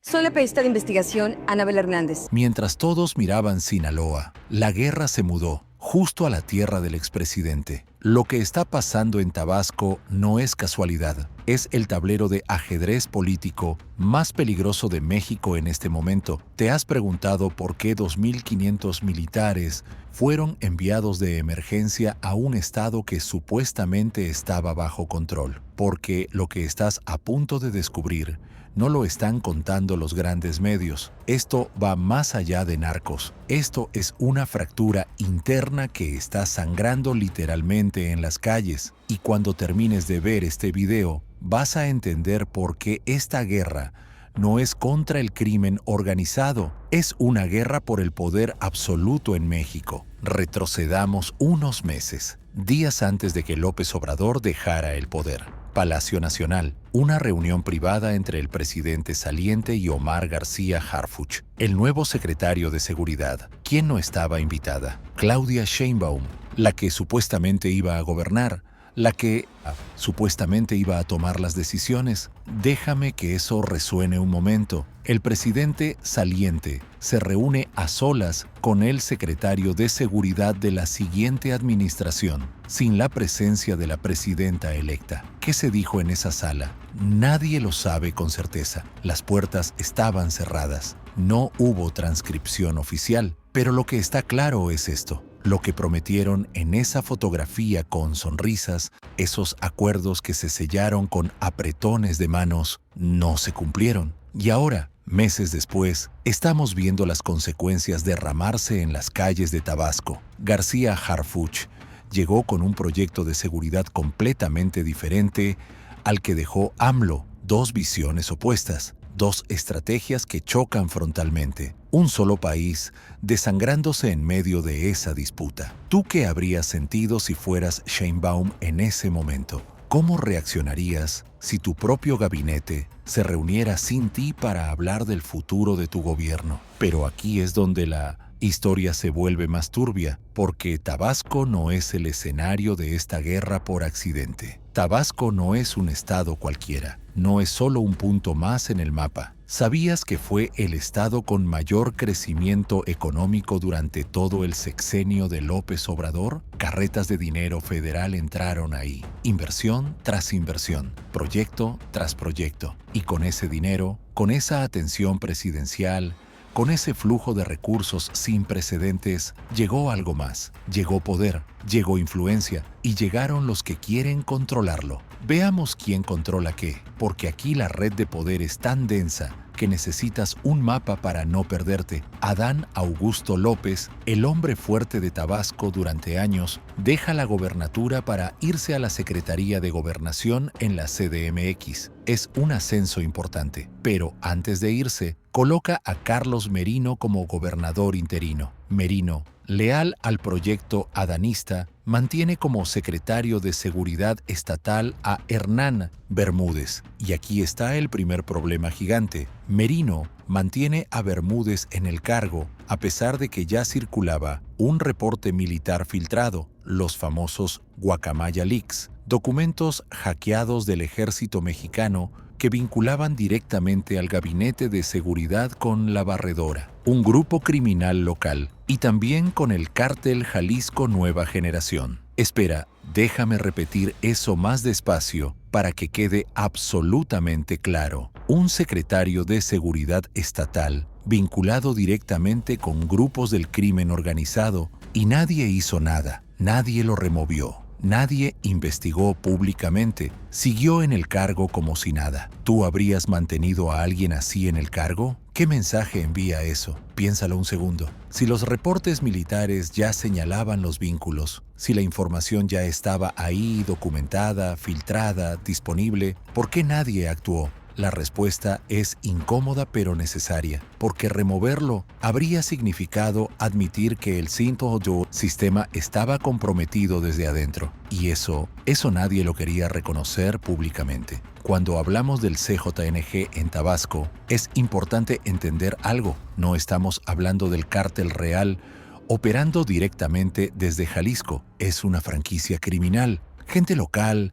Soy la periodista de investigación Anabel Hernández. Mientras todos miraban Sinaloa, la guerra se mudó justo a la tierra del expresidente. Lo que está pasando en Tabasco no es casualidad. Es el tablero de ajedrez político más peligroso de México en este momento. ¿Te has preguntado por qué 2.500 militares fueron enviados de emergencia a un estado que supuestamente estaba bajo control? Porque lo que estás a punto de descubrir no lo están contando los grandes medios. Esto va más allá de narcos. Esto es una fractura interna que está sangrando literalmente en las calles. Y cuando termines de ver este video, vas a entender por qué esta guerra no es contra el crimen organizado, es una guerra por el poder absoluto en México. Retrocedamos unos meses, días antes de que López Obrador dejara el poder. Palacio Nacional, una reunión privada entre el presidente saliente y Omar García Harfuch, el nuevo secretario de Seguridad. ¿Quién no estaba invitada? Claudia Sheinbaum, la que supuestamente iba a gobernar, la que supuestamente iba a tomar las decisiones. Déjame que eso resuene un momento. El presidente saliente se reúne a solas con el secretario de Seguridad de la siguiente administración, sin la presencia de la presidenta electa. ¿Qué se dijo en esa sala? Nadie lo sabe con certeza. Las puertas estaban cerradas. No hubo transcripción oficial. Pero lo que está claro es esto. Lo que prometieron en esa fotografía con sonrisas, esos acuerdos que se sellaron con apretones de manos, no se cumplieron. Y ahora, meses después, estamos viendo las consecuencias derramarse en las calles de Tabasco. García Harfuch llegó con un proyecto de seguridad completamente diferente al que dejó AMLO. Dos visiones opuestas, dos estrategias que chocan frontalmente. Un solo país desangrándose en medio de esa disputa. ¿Tú qué habrías sentido si fueras Sheinbaum en ese momento? ¿Cómo reaccionarías si tu propio gabinete se reuniera sin ti para hablar del futuro de tu gobierno? Pero aquí es donde la historia se vuelve más turbia, porque Tabasco no es el escenario de esta guerra por accidente. Tabasco no es un estado cualquiera, no es solo un punto más en el mapa. ¿Sabías que fue el estado con mayor crecimiento económico durante todo el sexenio de López Obrador? Carretas de dinero federal entraron ahí, inversión tras inversión, proyecto tras proyecto. Y con ese dinero, con esa atención presidencial, con ese flujo de recursos sin precedentes, llegó algo más. Llegó poder, llegó influencia y llegaron los que quieren controlarlo. Veamos quién controla qué, porque aquí la red de poder es tan densa que necesitas un mapa para no perderte. Adán Augusto López, el hombre fuerte de Tabasco durante años, deja la gobernatura para irse a la Secretaría de Gobernación en la CDMX. Es un ascenso importante, pero antes de irse, coloca a Carlos Merino como gobernador interino. Merino, leal al proyecto adanista, mantiene como secretario de Seguridad Estatal a Hernán Bermúdez. Y aquí está el primer problema gigante. Merino mantiene a Bermúdez en el cargo a pesar de que ya circulaba un reporte militar filtrado, los famosos Guacamaya Leaks, documentos hackeados del ejército mexicano que vinculaban directamente al Gabinete de Seguridad con La Barredora, un grupo criminal local, y también con el cártel Jalisco Nueva Generación. Espera, déjame repetir eso más despacio para que quede absolutamente claro. Un secretario de Seguridad Estatal vinculado directamente con grupos del crimen organizado, y nadie hizo nada, nadie lo removió. Nadie investigó públicamente, siguió en el cargo como si nada. ¿Tú habrías mantenido a alguien así en el cargo? ¿Qué mensaje envía eso? Piénsalo un segundo. Si los reportes militares ya señalaban los vínculos, si la información ya estaba ahí documentada, filtrada, disponible, ¿por qué nadie actuó? La respuesta es incómoda pero necesaria, porque removerlo habría significado admitir que el sistema estaba comprometido desde adentro. Y eso nadie lo quería reconocer públicamente. Cuando hablamos del CJNG en Tabasco, es importante entender algo. No estamos hablando del cártel real operando directamente desde Jalisco. Es una franquicia criminal, gente local,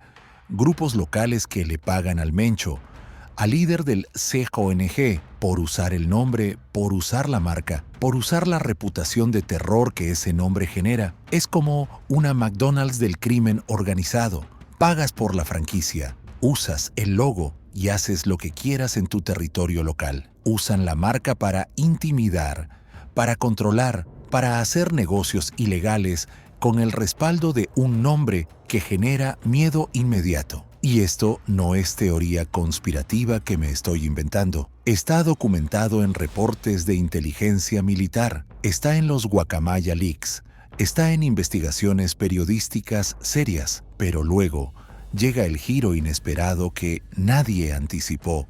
grupos locales que le pagan al mencho, al líder del CJNG, por usar el nombre, por usar la marca, por usar la reputación de terror que ese nombre genera. Es como una McDonald's del crimen organizado. Pagas por la franquicia, usas el logo y haces lo que quieras en tu territorio local. Usan la marca para intimidar, para controlar, para hacer negocios ilegales con el respaldo de un nombre que genera miedo inmediato. Y esto no es teoría conspirativa que me estoy inventando. Está documentado en reportes de inteligencia militar, está en los Guacamaya Leaks, está en investigaciones periodísticas serias, pero luego llega el giro inesperado que nadie anticipó.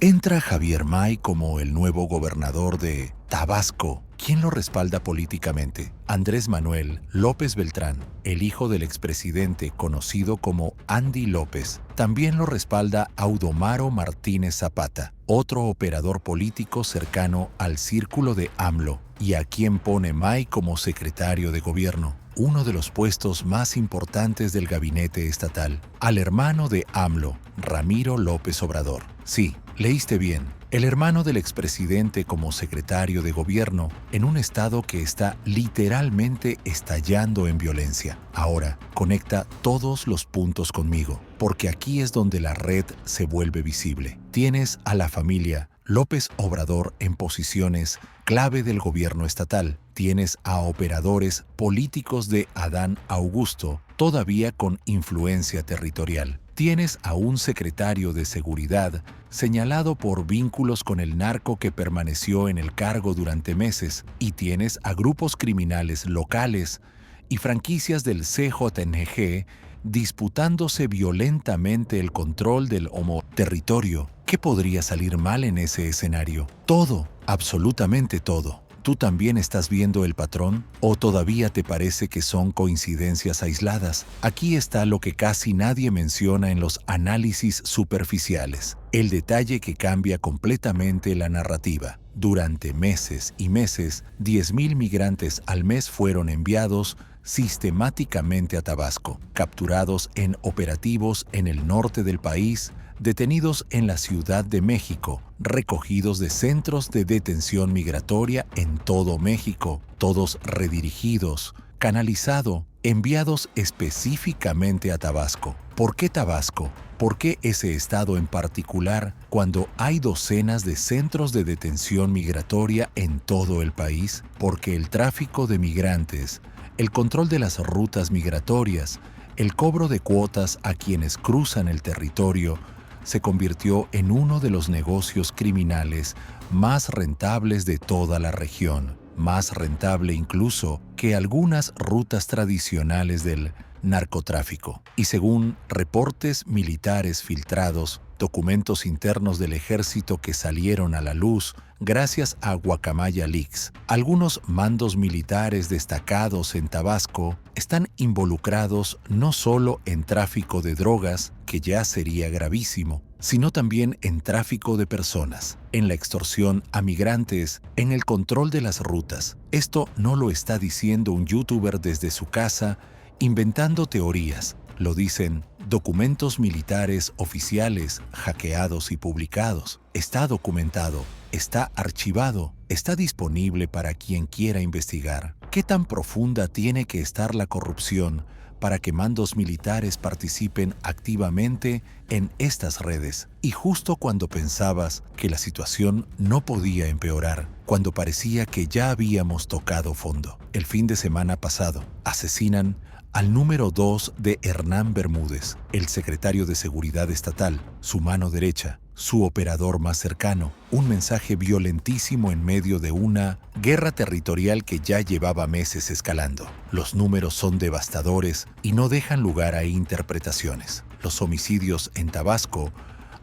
Entra Javier May como el nuevo gobernador de Tabasco. ¿Quién lo respalda políticamente? Andrés Manuel López Beltrán, el hijo del expresidente conocido como Andy López. También lo respalda Audomaro Martínez Zapata, otro operador político cercano al círculo de AMLO. ¿Y a quién pone May como secretario de gobierno? Uno de los puestos más importantes del gabinete estatal, al hermano de AMLO, Ramiro López Obrador. Sí, leíste bien, el hermano del expresidente como secretario de gobierno en un estado que está literalmente estallando en violencia. Ahora, conecta todos los puntos conmigo, porque aquí es donde la red se vuelve visible. Tienes a la familia López Obrador en posiciones clave del gobierno estatal. Tienes a operadores políticos de Adán Augusto, todavía con influencia territorial. Tienes a un secretario de seguridad señalado por vínculos con el narco que permaneció en el cargo durante meses, y tienes a grupos criminales locales y franquicias del CJNG disputándose violentamente el control del territorio. ¿Qué podría salir mal en ese escenario? Todo, absolutamente todo. ¿Tú también estás viendo el patrón? ¿O todavía te parece que son coincidencias aisladas? Aquí está lo que casi nadie menciona en los análisis superficiales. El detalle que cambia completamente la narrativa. Durante meses y meses, 10,000 migrantes al mes fueron enviados sistemáticamente a Tabasco, capturados en operativos en el norte del país, detenidos en la Ciudad de México, recogidos de centros de detención migratoria en todo México, todos redirigidos, canalizado, enviados específicamente a Tabasco. ¿Por qué Tabasco? ¿Por qué ese estado en particular cuando hay docenas de centros de detención migratoria en todo el país? Porque el tráfico de migrantes, el control de las rutas migratorias, el cobro de cuotas a quienes cruzan el territorio, se convirtió en uno de los negocios criminales más rentables de toda la región, más rentable incluso que algunas rutas tradicionales del narcotráfico. Y según reportes militares filtrados, documentos internos del ejército que salieron a la luz gracias a Guacamaya Leaks, algunos mandos militares destacados en Tabasco están involucrados no solo en tráfico de drogas, que ya sería gravísimo, sino también en tráfico de personas, en la extorsión a migrantes, en el control de las rutas. Esto no lo está diciendo un youtuber desde su casa inventando teorías. Lo dicen documentos militares oficiales hackeados y publicados. Está documentado, está archivado, está disponible para quien quiera investigar. ¿Qué tan profunda tiene que estar la corrupción para que mandos militares participen activamente en estas redes? Y justo cuando pensabas que la situación no podía empeorar, cuando parecía que ya habíamos tocado fondo, el fin de semana pasado, asesinan al número 2 de Hernán Bermúdez, el secretario de Seguridad Estatal, su mano derecha, su operador más cercano, un mensaje violentísimo en medio de una guerra territorial que ya llevaba meses escalando. Los números son devastadores y no dejan lugar a interpretaciones. Los homicidios en Tabasco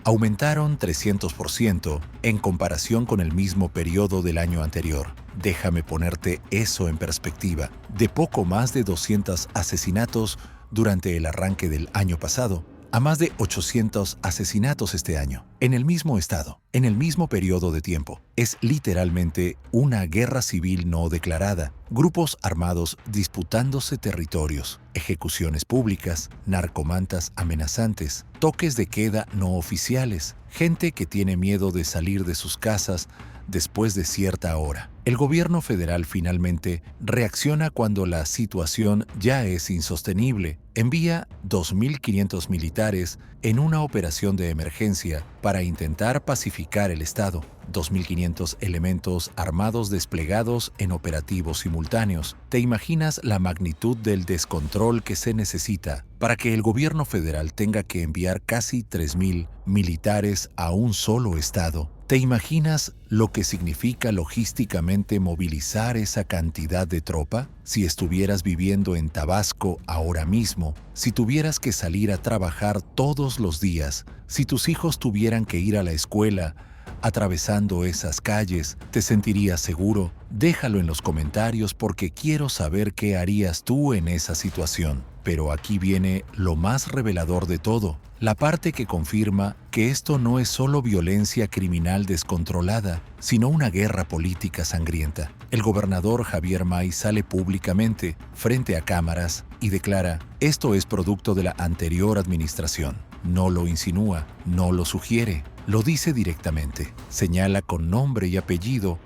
aumentaron 300% en comparación con el mismo periodo del año anterior. Déjame ponerte eso en perspectiva. De poco más de 200 asesinatos durante el arranque del año pasado, a más de 800 asesinatos este año, en el mismo estado, en el mismo periodo de tiempo. Es literalmente una guerra civil no declarada, grupos armados disputándose territorios, ejecuciones públicas, narcomantas amenazantes, toques de queda no oficiales, gente que tiene miedo de salir de sus casas después de cierta hora. El gobierno federal finalmente reacciona cuando la situación ya es insostenible. Envía 2.500 militares en una operación de emergencia para intentar pacificar el estado. 2.500 elementos armados desplegados en operativos simultáneos. ¿Te imaginas la magnitud del descontrol que se necesita para que el gobierno federal tenga que enviar casi 3.000 militares a un solo estado? ¿Te imaginas lo que significa logísticamente movilizar esa cantidad de tropa? Si estuvieras viviendo en Tabasco ahora mismo, si tuvieras que salir a trabajar todos los días, si tus hijos tuvieran que ir a la escuela, atravesando esas calles, ¿te sentirías seguro? Déjalo en los comentarios porque quiero saber qué harías tú en esa situación. Pero aquí viene lo más revelador de todo, la parte que confirma que esto no es solo violencia criminal descontrolada, sino una guerra política sangrienta. El gobernador Javier May sale públicamente, frente a cámaras, y declara: esto es producto de la anterior administración. No lo insinúa, no lo sugiere, lo dice directamente. Señala con nombre y apellido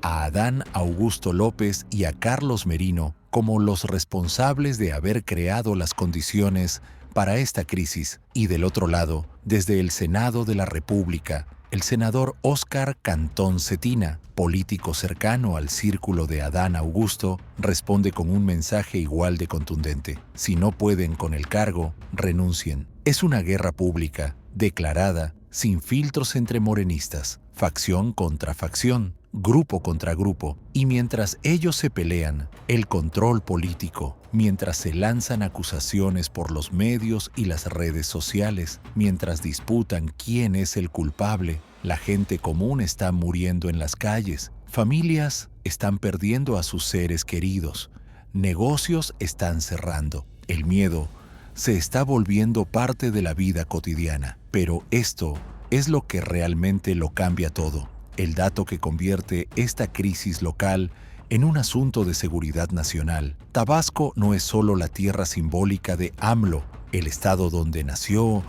a Adán Augusto López y a Carlos Merino como los responsables de haber creado las condiciones para esta crisis. Y del otro lado, desde el Senado de la República, el senador Óscar Cantón Cetina, político cercano al círculo de Adán Augusto, responde con un mensaje igual de contundente: si no pueden con el cargo, renuncien. Es una guerra pública, declarada, sin filtros entre morenistas, facción contra facción, grupo contra grupo, y mientras ellos se pelean, el control político, mientras se lanzan acusaciones por los medios y las redes sociales, mientras disputan quién es el culpable, la gente común está muriendo en las calles, familias están perdiendo a sus seres queridos, negocios están cerrando, el miedo se está volviendo parte de la vida cotidiana. Pero esto es lo que realmente lo cambia todo. El dato que convierte esta crisis local en un asunto de seguridad nacional. Tabasco no es solo la tierra simbólica de AMLO, el estado donde nació,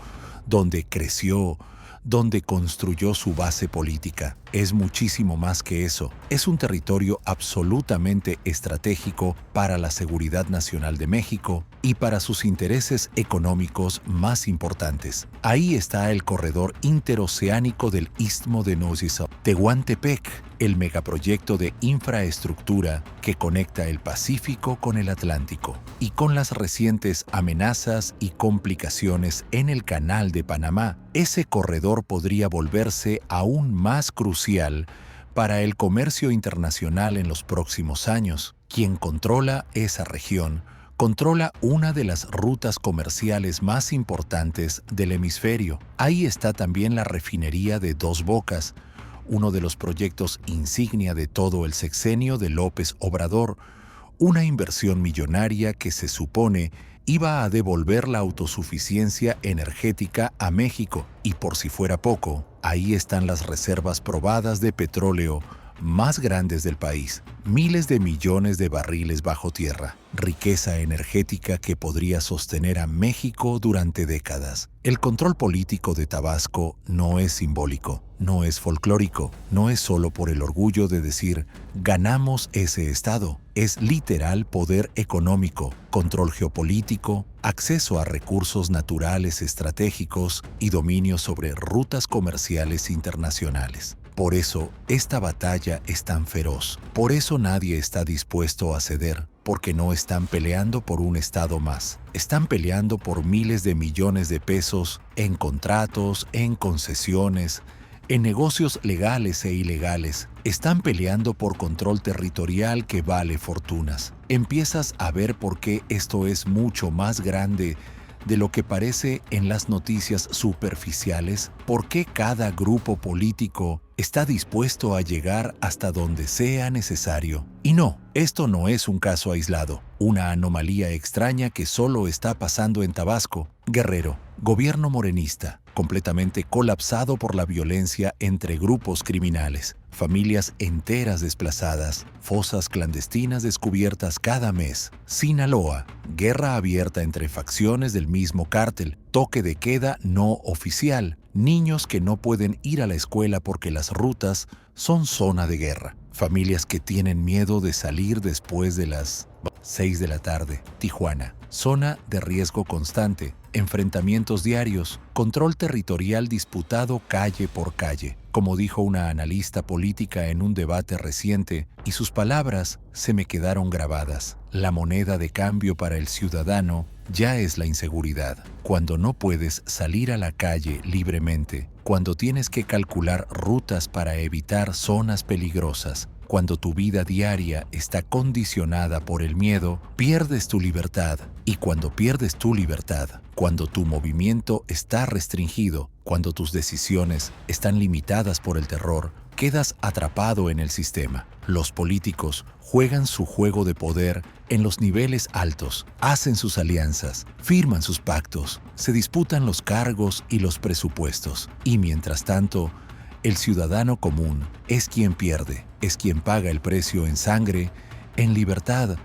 donde creció, donde construyó su base política. Es muchísimo más que eso. Es un territorio absolutamente estratégico para la seguridad nacional de México y para sus intereses económicos más importantes. Ahí está el corredor interoceánico del Istmo de Nociso, Tehuantepec, el megaproyecto de infraestructura que conecta el Pacífico con el Atlántico. Y con las recientes amenazas y complicaciones en el Canal de Panamá, ese corredor podría volverse aún más crucial para el comercio internacional en los próximos años. Quien controla esa región controla una de las rutas comerciales más importantes del hemisferio. Ahí está también la refinería de Dos Bocas, uno de los proyectos insignia de todo el sexenio de López Obrador, una inversión millonaria que se supone iba a devolver la autosuficiencia energética a México. Y por si fuera poco, ahí están las reservas probadas de petróleo más grandes del país, miles de millones de barriles bajo tierra, riqueza energética que podría sostener a México durante décadas. El control político de Tabasco no es simbólico, no es folclórico, no es solo por el orgullo de decir ganamos ese estado. Es literal poder económico, control geopolítico, acceso a recursos naturales estratégicos y dominio sobre rutas comerciales internacionales. Por eso, esta batalla es tan feroz. Por eso nadie está dispuesto a ceder, porque no están peleando por un estado más. Están peleando por miles de millones de pesos en contratos, en concesiones, en negocios legales e ilegales. Están peleando por control territorial que vale fortunas. Empiezas a ver por qué esto es mucho más grande de lo que parece en las noticias superficiales? ¿Por qué cada grupo político está dispuesto a llegar hasta donde sea necesario? Y no, esto no es un caso aislado, una anomalía extraña que solo está pasando en Tabasco. Guerrero, gobierno morenista, completamente colapsado por la violencia entre grupos criminales, familias enteras desplazadas, fosas clandestinas descubiertas cada mes. Sinaloa, guerra abierta entre facciones del mismo cártel, toque de queda no oficial, niños que no pueden ir a la escuela porque las rutas son zona de guerra, familias que tienen miedo de salir después de las 6 de la tarde. Tijuana, zona de riesgo constante, enfrentamientos diarios, control territorial disputado calle por calle. Como dijo una analista política en un debate reciente, y sus palabras se me quedaron grabadas: la moneda de cambio para el ciudadano ya es la inseguridad. Cuando no puedes salir a la calle libremente, cuando tienes que calcular rutas para evitar zonas peligrosas, cuando tu vida diaria está condicionada por el miedo, pierdes tu libertad. Y cuando pierdes tu libertad, cuando tu movimiento está restringido, cuando tus decisiones están limitadas por el terror, quedas atrapado en el sistema. Los políticos juegan su juego de poder en los niveles altos, hacen sus alianzas, firman sus pactos, se disputan los cargos y los presupuestos. Y mientras tanto, el ciudadano común es quien pierde, es quien paga el precio en sangre, en libertad,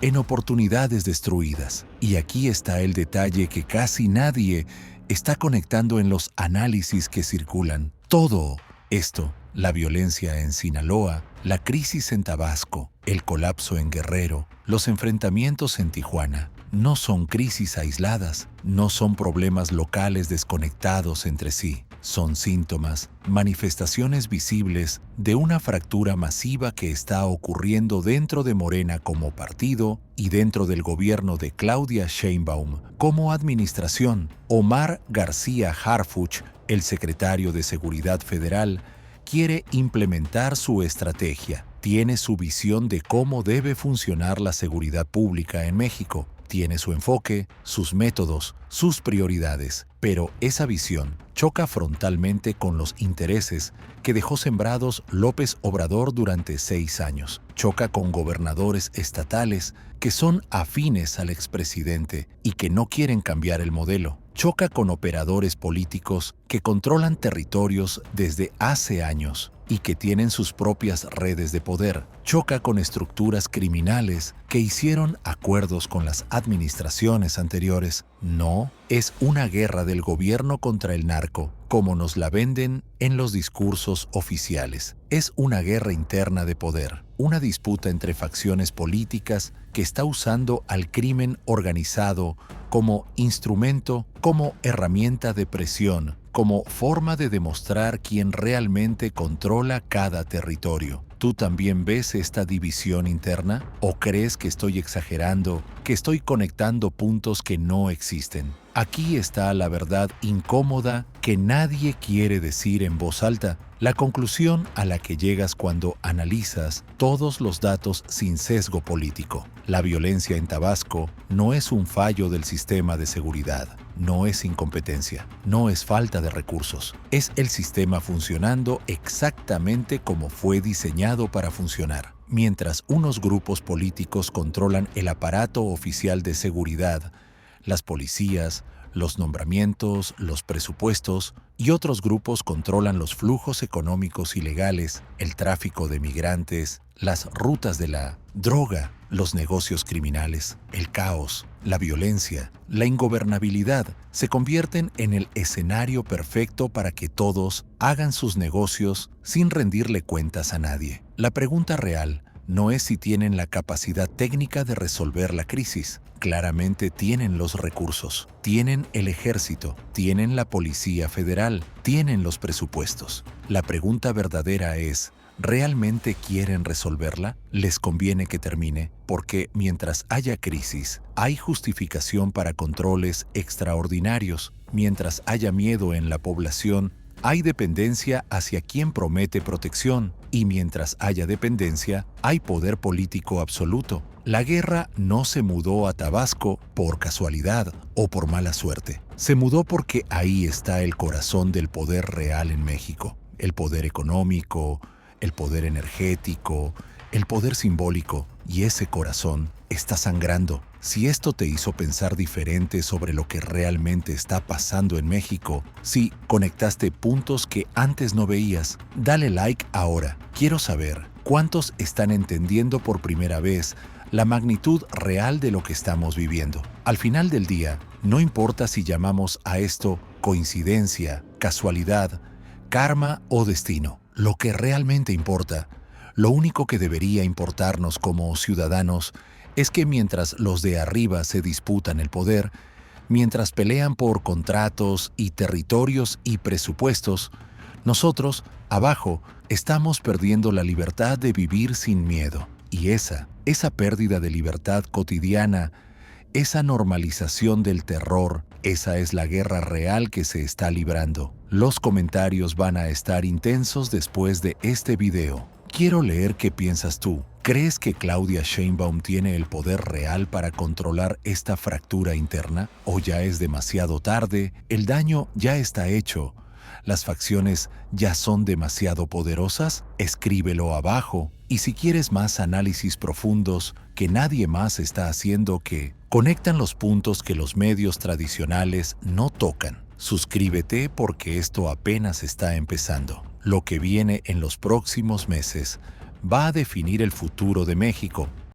en oportunidades destruidas. Y aquí está el detalle que casi nadie está conectando en los análisis que circulan. Todo esto, la violencia en Sinaloa, la crisis en Tabasco, el colapso en Guerrero, los enfrentamientos en Tijuana, no son crisis aisladas, no son problemas locales desconectados entre sí. Son síntomas, manifestaciones visibles de una fractura masiva que está ocurriendo dentro de Morena como partido y dentro del gobierno de Claudia Sheinbaum como administración. Omar García Harfuch, el secretario de Seguridad Federal, quiere implementar su estrategia. Tiene su visión de cómo debe funcionar la seguridad pública en México. Tiene su enfoque, sus métodos, sus prioridades, pero esa visión choca frontalmente con los intereses que dejó sembrados López Obrador durante 6 años. Choca con gobernadores estatales que son afines al expresidente y que no quieren cambiar el modelo. Choca con operadores políticos que controlan territorios desde hace años y que tienen sus propias redes de poder. Choca con estructuras criminales que hicieron acuerdos con las administraciones anteriores. No es una guerra del gobierno contra el narco, como nos la venden en los discursos oficiales. Es una guerra interna de poder, una disputa entre facciones políticas que está usando al crimen organizado como instrumento, como herramienta de presión, como forma de demostrar quién realmente controla cada territorio. ¿Tú también ves esta división interna? ¿O crees que estoy exagerando, que estoy conectando puntos que no existen? Aquí está la verdad incómoda que nadie quiere decir en voz alta, la conclusión a la que llegas cuando analizas todos los datos sin sesgo político. La violencia en Tabasco no es un fallo del sistema de seguridad, no es incompetencia, no es falta de recursos, es el sistema funcionando exactamente como fue diseñado para funcionar. Mientras unos grupos políticos controlan el aparato oficial de seguridad, las policías, los nombramientos, los presupuestos, y otros grupos controlan los flujos económicos ilegales, el tráfico de migrantes, las rutas de la droga, los negocios criminales, el caos, la violencia, la ingobernabilidad se convierten en el escenario perfecto para que todos hagan sus negocios sin rendirle cuentas a nadie. La pregunta real no es si tienen la capacidad técnica de resolver la crisis. Claramente tienen los recursos, tienen el ejército, tienen la Policía Federal, tienen los presupuestos. La pregunta verdadera es, ¿realmente quieren resolverla? ¿Les conviene que termine? Porque mientras haya crisis, hay justificación para controles extraordinarios. Mientras haya miedo en la población, hay dependencia hacia quien promete protección, y mientras haya dependencia, hay poder político absoluto. La guerra no se mudó a Tabasco por casualidad o por mala suerte. Se mudó porque ahí está el corazón del poder real en México. El poder económico, el poder energético, el poder simbólico, y ese corazón está sangrando. Si esto te hizo pensar diferente sobre lo que realmente está pasando en México, si conectaste puntos que antes no veías, dale like ahora. Quiero saber cuántos están entendiendo por primera vez la magnitud real de lo que estamos viviendo. Al final del día, no importa si llamamos a esto coincidencia, casualidad, karma o destino. Lo que realmente importa, lo único que debería importarnos como ciudadanos, es que mientras los de arriba se disputan el poder, mientras pelean por contratos y territorios y presupuestos, nosotros, abajo, estamos perdiendo la libertad de vivir sin miedo. Y esa pérdida de libertad cotidiana, esa normalización del terror, esa es la guerra real que se está librando. Los comentarios van a estar intensos después de este video. Quiero leer qué piensas tú. ¿Crees que Claudia Sheinbaum tiene el poder real para controlar esta fractura interna? ¿O ya es demasiado tarde? ¿El daño ya está hecho? ¿Las facciones ya son demasiado poderosas? Escríbelo abajo. Y si quieres más análisis profundos que nadie más está haciendo, que conectan los puntos que los medios tradicionales no tocan. Suscríbete porque esto apenas está empezando. Lo que viene en los próximos meses va a definir el futuro de México.